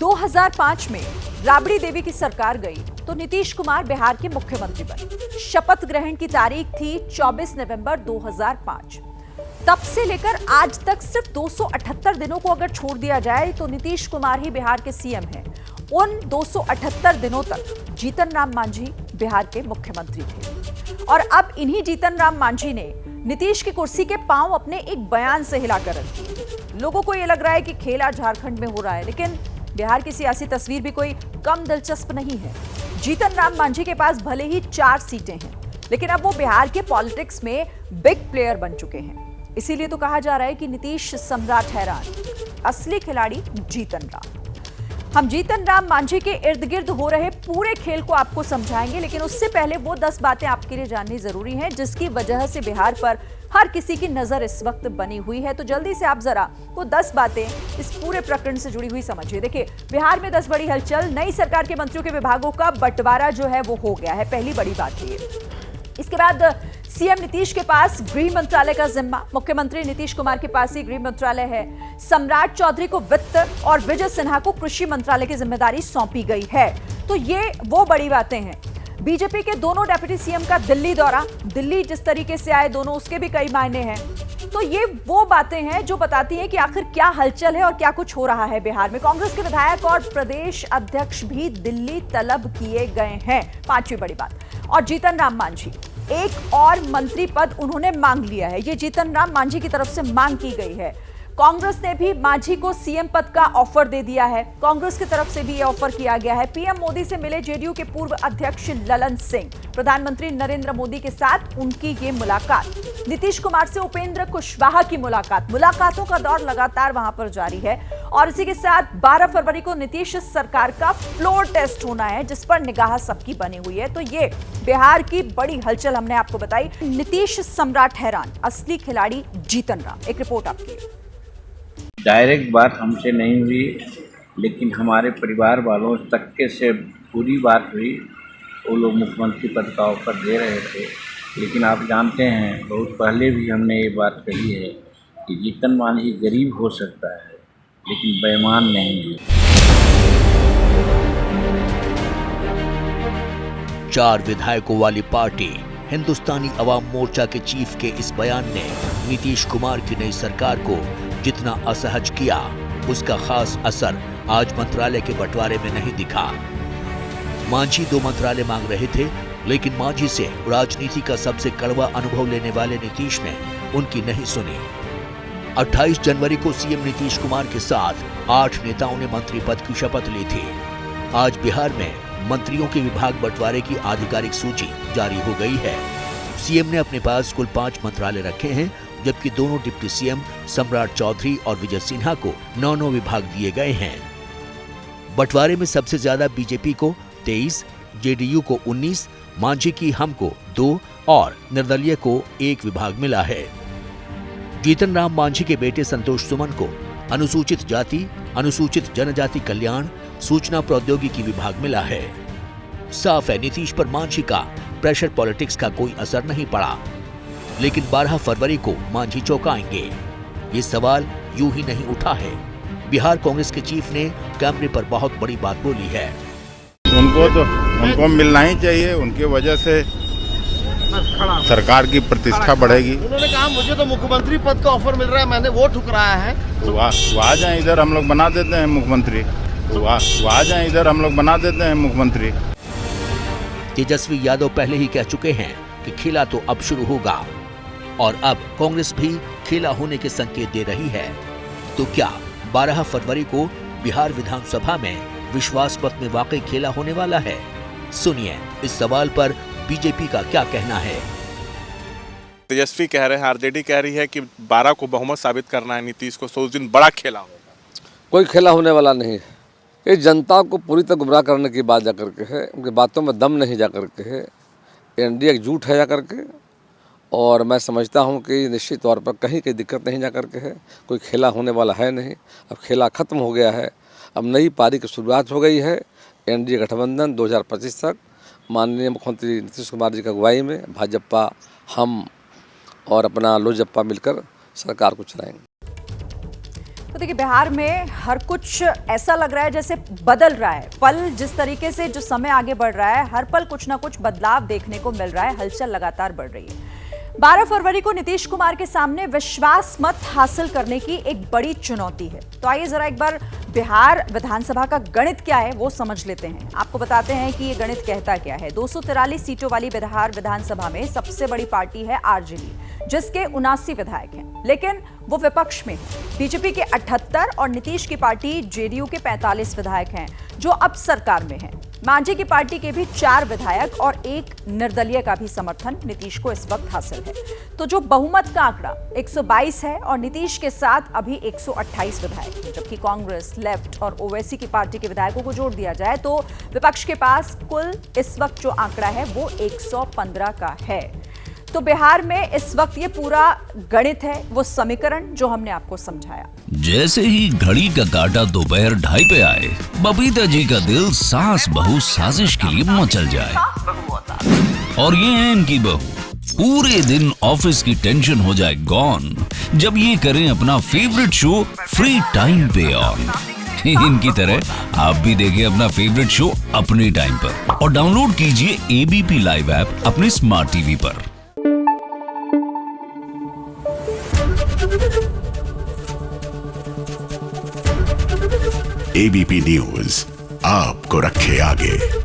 2005 में राबड़ी देवी की सरकार गई तो नीतीश कुमार बिहार के मुख्यमंत्री बने। शपथ ग्रहण की तारीख थी 24 नवंबर 2005। तब से लेकर आज तक सिर्फ 278 दिनों को अगर छोड़ दिया जाए तो नीतीश कुमार ही बिहार के सीएम हैं। उन 278 दिनों तक जीतन राम मांझी बिहार के मुख्यमंत्री थे और अब इन्हीं जीतन राम मांझी ने नीतीश की कुर्सी के पांव अपने एक बयान से हिलाकर रख दिए। लोगों को यह लग रहा है कि खेला झारखंड में हो रहा है, लेकिन बिहार की सियासी तस्वीर भी कोई कम दिलचस्प नहीं है। जीतन राम मांझी के पास भले ही 4 सीटें हैं, लेकिन अब वो बिहार के पॉलिटिक्स में बिग प्लेयर बन चुके हैं। इसीलिए तो कहा जा रहा है कि नीतीश सम्राट हैरान, असली खिलाड़ी जीतन राम। हम जीतन राम मांझी के इर्द गिर्द हो रहे पूरे खेल को आपको समझाएंगे, लेकिन उससे पहले वो 10 बातें आपके लिए जाननी जरूरी हैं जिसकी वजह से बिहार पर हर किसी की नजर इस वक्त बनी हुई है। तो जल्दी से आप जरा वो 10 बातें इस पूरे प्रकरण से जुड़ी हुई समझिए। देखिए, बिहार में 10 बड़ी हलचल, नई सरकार के मंत्रियों के विभागों का बंटवारा जो है वो हो गया है, पहली बड़ी बात है ये। इसके बाद सीएम नीतीश के पास गृह मंत्रालय का जिम्मा, मुख्यमंत्री नीतीश कुमार के पास ही गृह मंत्रालय है। सम्राट चौधरी को वित्त और विजय सिन्हा को कृषि मंत्रालय की जिम्मेदारी सौंपी गई है। तो ये वो बड़ी बातें हैं। बीजेपी के दोनों डेप्यूटी सीएम का दिल्ली दौरा, दिल्ली जिस तरीके से आए दोनों, उसके भी कई मायने हैं। तो ये वो बातें हैं जो बताती हैं कि आखिर क्या हलचल है और क्या कुछ हो रहा है बिहार में। कांग्रेस के विधायक और प्रदेश अध्यक्ष भी दिल्ली तलब किए गए हैं, 5वीं बड़ी बात। और जीतन राम मांझी, एक और मंत्री पद उन्होंने मांग लिया है। ये जीतन राम मांझी की तरफ से मांग की गई है। कांग्रेस ने भी मांझी को सीएम पद का ऑफर दे दिया है। कांग्रेस की तरफ से भी यह ऑफर किया गया है। पीएम मोदी से मिले जेडीयू के पूर्व अध्यक्ष ललन सिंह, प्रधानमंत्री नरेंद्र मोदी के साथ उनकी ये मुलाकात, नीतीश कुमार से उपेंद्र कुशवाहा की मुलाकात, मुलाकातों का दौर लगातार वहां पर जारी है। और इसी के साथ 12 फरवरी को नीतीश सरकार का फ्लोर टेस्ट होना है, जिस पर निगाह सबकी बनी हुई है। तो ये बिहार की बड़ी हलचल हमने आपको बताई। नीतीश सम्राट हैरान, असली खिलाड़ी जीतन राम। एक रिपोर्ट आपकी। डायरेक्ट बात हमसे नहीं हुई, लेकिन हमारे परिवार वालों तक के से पूरी बात हुई। वो लोग मुख्यमंत्री पद का ऑफर दे रहे थे, लेकिन आप जानते हैं बहुत पहले भी हमने ये बात कही है कि जीतन मांझी गरीब हो सकता है लेकिन बेईमान नहीं है। 4 विधायकों वाली पार्टी हिंदुस्तानी अवाम मोर्चा के चीफ के इस बयान ने नीतीश कुमार की नई सरकार को जितना असहज किया, उसका खास असर आज मंत्रालय के बंटवारे में नहीं दिखा। मांझी 2 मंत्रालय मांग रहे थे, लेकिन मांझी से राजनीति का सबसे कड़वा अनुभव लेने वाले नीतीश ने उनकी नहीं सुनी। 28 जनवरी को सीएम नीतीश कुमार के साथ 8 नेताओं ने मंत्री पद की शपथ ली थी। आज बिहार में मंत्रियों के विभाग बंटवारे की आधिकारिक सूची जारी हो गई है। सीएम ने अपने पास कुल 5 मंत्रालय रखे हैं, जबकि दोनों डिप्टी सीएम सम्राट चौधरी और विजय सिन्हा को 9 विभाग दिए गए हैं। बंटवारे में सबसे ज्यादा बीजेपी को 23, जेडीयू को 19, मांझी की हमको 2 और निर्दलीय को 1 विभाग मिला है। जीतन राम मांझी के बेटे संतोष सुमन को अनुसूचित जाति, अनुसूचित जनजाति कल्याण, सूचना प्रौद्योगिकी विभाग मिला है। साफ है, नीतीश पर मांझी का प्रेशर पॉलिटिक्स का कोई असर नहीं पड़ा, लेकिन 12 फरवरी को मांझी चौंकाएंगे, ये सवाल यूं ही नहीं उठा है। बिहार कांग्रेस के चीफ ने कैमरे पर बहुत बड़ी बात बोली है। उनको मिलना ही चाहिए, उनकी वजह से सरकार की प्रतिष्ठा बढ़ेगी। उन्होंने कहा मुझे तो मुख्यमंत्री पद का ऑफर मिल रहा है, मैंने वो ठुकराया है। तो आ जाए इधर, हम लोग बना देते हैं मुख्यमंत्री। तो आ जाए इधर, हम लोग बना देते हैं मुख्यमंत्री। तेजस्वी यादव पहले ही कह चुके हैं कि खेला तो अब शुरू होगा, और अब कांग्रेस भी खेला होने के संकेत दे रही है। तो क्या 12 फरवरी को बिहार विधानसभा में विश्वास मत में वाकई खेला होने वाला है? सुनिए, इस सवाल पर बीजेपी का क्या कहना है। तेजस्वी कह रहे हैं, आरजेडी कह रही है कि 12 को बहुमत साबित करना है नीतीश को, तो उस दिन बड़ा खेला होगा। कोई खेला होने वाला नहीं है। ये जनता को पूरी तरह गुमराह करने की बात जाकर के है, उनकी बातों में दम नहीं जाकर के है। एनडीए एकजुट है जाकर के, और मैं समझता हूं कि निश्चित तौर पर कहीं कोई दिक्कत नहीं जाकर के है। कोई खेला होने वाला है नहीं। अब खेला खत्म हो गया है, अब नई पारी की शुरुआत हो गई है। एनडीए गठबंधन 2025 तक माननीय मुख्यमंत्री नीतीश कुमार जी की अगुवाई में भाजपा, हम और अपना लोजपा मिलकर सरकार को चलाएंगे। तो देखिए, बिहार में हर कुछ ऐसा लग रहा है जैसे बदल रहा है। पल जिस तरीके से जो समय आगे बढ़ रहा है, हर पल कुछ ना कुछ बदलाव देखने को मिल रहा है, हलचल लगातार बढ़ रही है। 12 फरवरी को नीतीश कुमार के सामने विश्वास मत हासिल करने की एक बड़ी चुनौती है। तो आइए जरा एक बार बिहार विधानसभा का गणित क्या है वो समझ लेते हैं। आपको बताते हैं कि ये गणित कहता क्या है। 243 सीटों वाली बिहार विधानसभा में सबसे बड़ी पार्टी है आरजेडी, जिसके 79 विधायक हैं, लेकिन वो विपक्ष में है। बीजेपी के 78 और नीतीश की पार्टी जेडीयू के 45 विधायक हैं, जो अब सरकार में हैं। मांझी की पार्टी के भी 4 विधायक और 1 निर्दलीय का भी समर्थन नीतीश को इस वक्त हासिल है। तो जो बहुमत का आंकड़ा 122 है और नीतीश के साथ अभी 128 विधायक हैं, जबकि कांग्रेस, लेफ्ट और ओवैसी की पार्टी के विधायकों को जोड़ दिया जाए तो विपक्ष के पास कुल इस वक्त जो आंकड़ा है वो 115 का है। तो बिहार में इस वक्त ये पूरा गणित है, वो समीकरण जो हमने आपको समझाया। जैसे ही घड़ी का काटा दोपहर 2:30 पे आए, बबीता जी का दिल सास बहू साजिश के लिए मचल जाए। और ये है इनकी बहू, पूरे दिन ऑफिस की टेंशन हो जाए गॉन जब ये करें अपना फेवरेट शो फ्री टाइम पे ऑन। इनकी तरह आप भी देखिए अपना फेवरेट शो अपने टाइम पर और डाउनलोड कीजिए एबीपी लाइव ऐप अपने स्मार्ट टीवी पर। एबीपी न्यूज आपको रखे आगे।